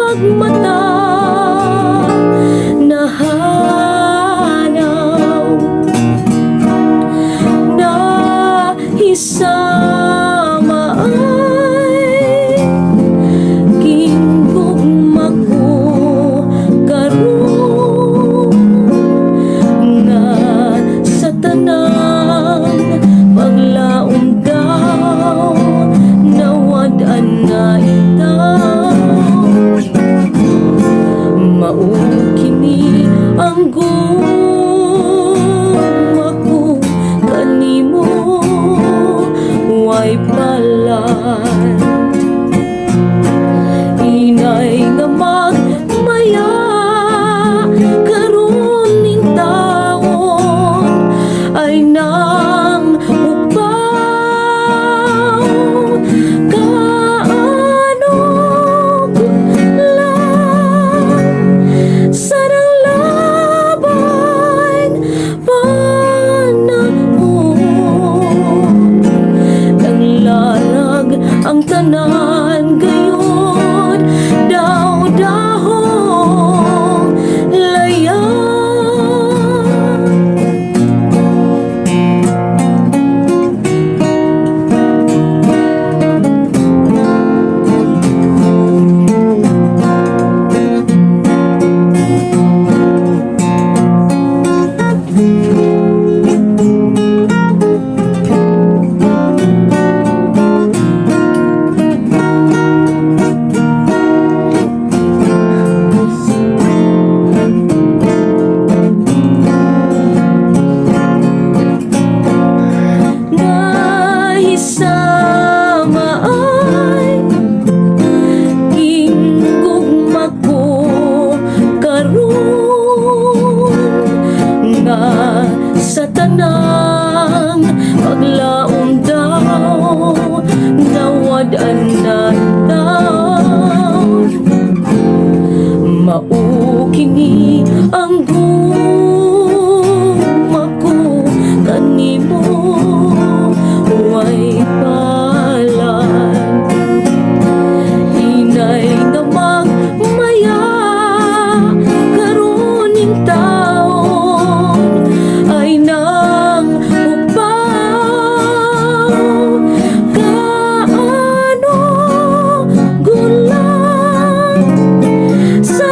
magmata, nahanaw na isama ay kinggugma ko karon nga sa tanang paglaom daw nawad-an na itaw. Mao kini ang gugma ko kanimo, way palan inay nga magmaya karon ning taon ay nang upaw kaano lang sarang labay panahon nang lalag ang tanan gayon daw dahong layan. Nahisama ay kinggugma ko karon nga sa tanang paglaom daw nawad-an na itaw. Mao kini ang gugma ko kanimo, way palan inay nga magmaya karon ning taon ay nang upaw kaano gulang sa